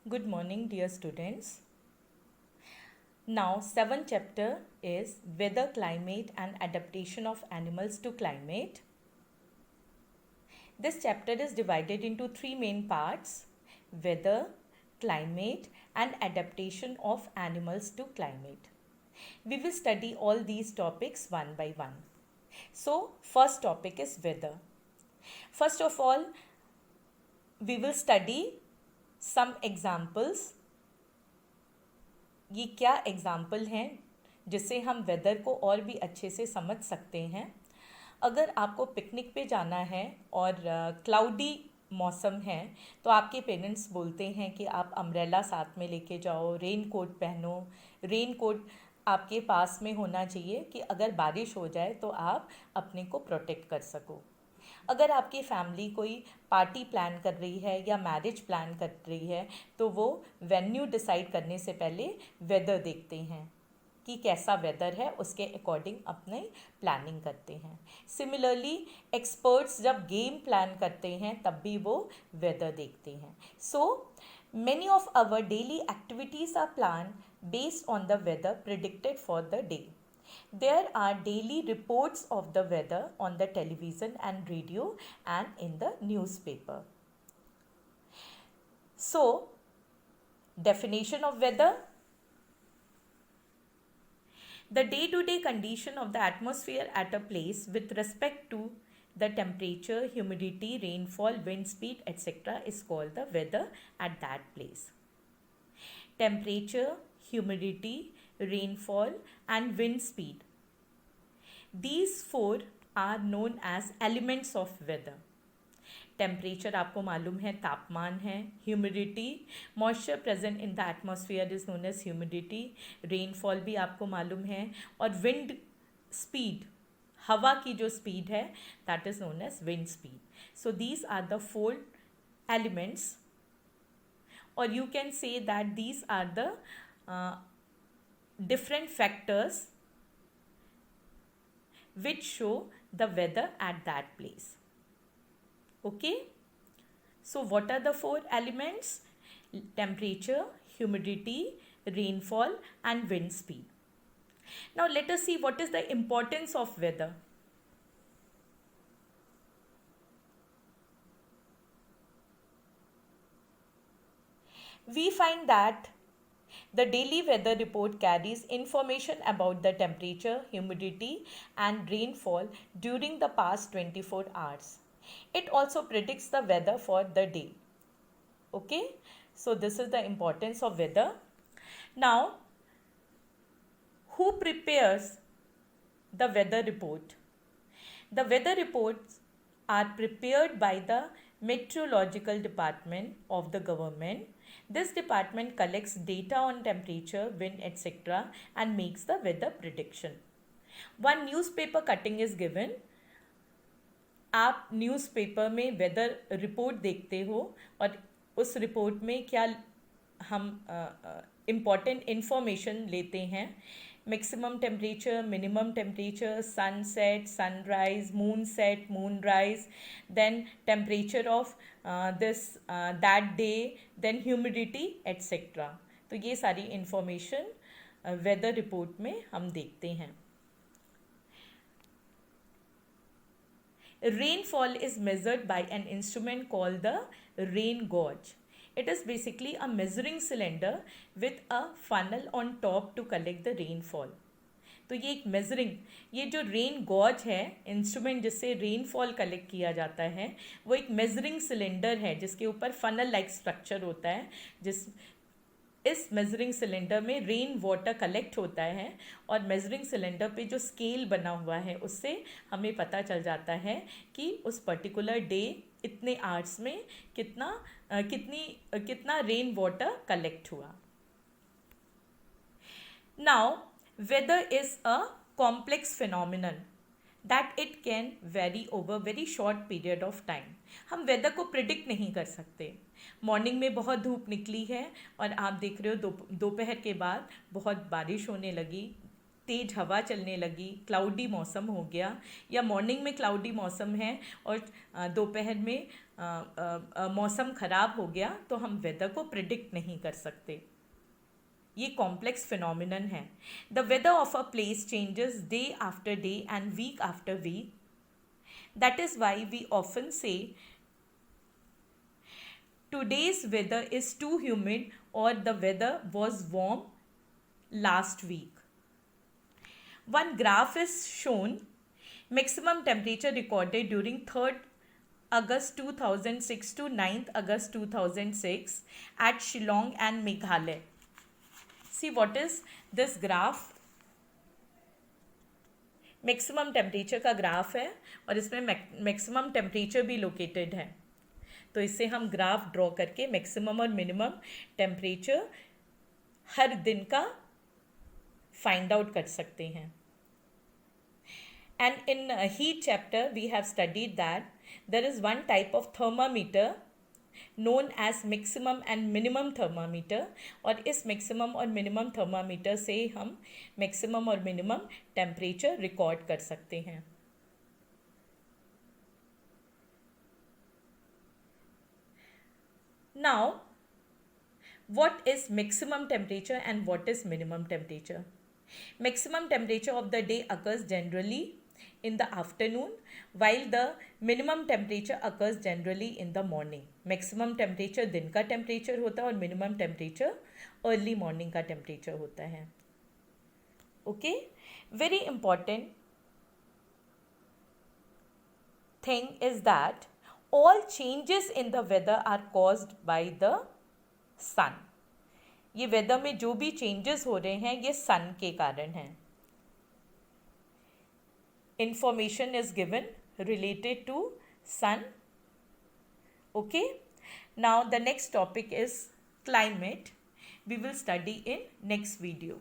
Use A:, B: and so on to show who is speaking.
A: Good morning, dear students. Now, seventh chapter is weather, climate, and adaptation of animals to climate. This chapter is divided into three main parts: weather, climate, and adaptation of animals to climate. We will study all these topics one by one. So, first topic is weather. First of all, we will study some examples. ये क्या example हैं जिससे हम weather को और भी अच्छे से समझ सकते हैं। अगर आपको पिकनिक पे जाना है और क्लाउडी मौसम है तो आपके पेरेंट्स बोलते हैं कि आप अम्ब्रेला साथ में लेके जाओ, रेन कोट पहनो। रेन कोट आपके पास में होना चाहिए कि अगर बारिश हो जाए तो आप अपने को प्रोटेक्ट कर सको। अगर आपकी फैमिली कोई पार्टी प्लान कर रही है या मैरिज प्लान कर रही है तो वो वेन्यू डिसाइड करने से पहले वेदर देखते हैं कि कैसा वेदर है, उसके अकॉर्डिंग अपने प्लानिंग करते हैं। सिमिलरली एक्सपर्ट्स जब गेम प्लान करते हैं तब भी वो वेदर देखते हैं। So many of our daily activities are plan based on the weather predicted for the day. There are daily reports of the weather on the television and radio and in the newspaper. So, definition of weather: the day-to-day condition of the atmosphere at a place with respect to the temperature, humidity, rainfall, wind speed, etc. is called the weather at that place. Temperature, humidity, rainfall and wind speed. These four are known as elements of weather. Temperature आपको मालूम है, तापमान है. Humidity, moisture present in the atmosphere is known as humidity. Rainfall भी आपको मालूम है. और विंड स्पीड, हवा की जो स्पीड है, that is known as wind speed. So these are the four elements, और you can say that these are the different factors which show the weather at that place. Okay, so what are the four elements? Temperature, humidity, rainfall and wind speed. Now let us see what is the importance of weather. We find that the daily weather report carries information about the temperature, humidity, and rainfall during the past 24 hours. It also predicts the weather for the day. Okay, so this is the importance of weather. Now, who prepares the weather report? The weather reports are prepared by the meteorological department of the government. This department collects data on temperature, wind, etc. and makes the weather prediction. One newspaper cutting is given. आप newspaper में weather report देखते हो और उस report में क्या हम important information लेते हैं. maximum temperature, minimum temperature, sunset, sunrise, moonset, moonrise, then temperature of that day, then humidity, etc. तो ये सारी इंफॉर्मेशन वेदर रिपोर्ट में हम देखते हैं. Rainfall is measured by an instrument called the rain gauge. It is basically a measuring cylinder with a funnel on top to collect the rainfall. तो ये एक मेजरिंग, ये जो रेन गॉज है, इंस्ट्रूमेंट जिससे रेनफॉल कलेक्ट किया जाता है, वो एक मेजरिंग सिलेंडर है जिसके ऊपर फनल लाइक स्ट्रक्चर होता है. इस मेजरिंग सिलेंडर में रेन वाटर कलेक्ट होता है और मेजरिंग सिलेंडर पे जो स्केल बना हुआ है उससे हमें पता चल जाता है कि उस पर्टिकुलर डे इतने आवर्स में कितना रेन वाटर कलेक्ट हुआ. Now weather is a complex phenomenon that it can vary over very short period of time. हम वेदर को प्रिडिक्ट नहीं कर सकते. मॉर्निंग में बहुत धूप निकली है और आप देख रहे हो दोपहर के बाद बहुत बारिश होने लगी, तेज़ हवा चलने लगी, क्लाउडी मौसम हो गया, या मॉर्निंग में क्लाउडी मौसम है और दोपहर में मौसम ख़राब हो गया तो हम वेदर को प्रिडिक्ट नहीं कर सकते. ये कॉम्प्लेक्स फिनोमिनन है. The weather of a place changes day after day and week after week. That is why we often say today's weather is too humid or the weather was warm last week. One graph is shown. Maximum temperature recorded during 3rd August 2006 to 9th August 2006 at Shillong and Meghalaya. See what is this graph? Maximum temperature का graph है और इसमें maximum temperature भी located है. तो इससे हम graph draw करके मैक्सिमम और मिनिमम टेम्परेचर हर दिन का फाइंड आउट कर सकते हैं. And in heat chapter we have studied that there is one type of thermometer known as maximum and minimum thermometer. और इस मैक्सिमम और मिनिमम थर्मामीटर से हम मैक्सिमम और मिनिमम टेम्परेचर रिकॉर्ड कर सकते हैं. Now, what is maximum temperature and what is minimum temperature? Maximum temperature of the day occurs generally in the afternoon, while the minimum temperature occurs generally in the morning. Maximum temperature दिन का temperature होता है और minimum temperature early morning का temperature होता है. Okay? Very important thing is that all changes in the weather are caused by the sun. ये weather में जो भी चेंजेस हो रहे हैं ये सन के कारण हैं. Information is given related to sun. Okay. Now the next topic is climate. We will study in next video.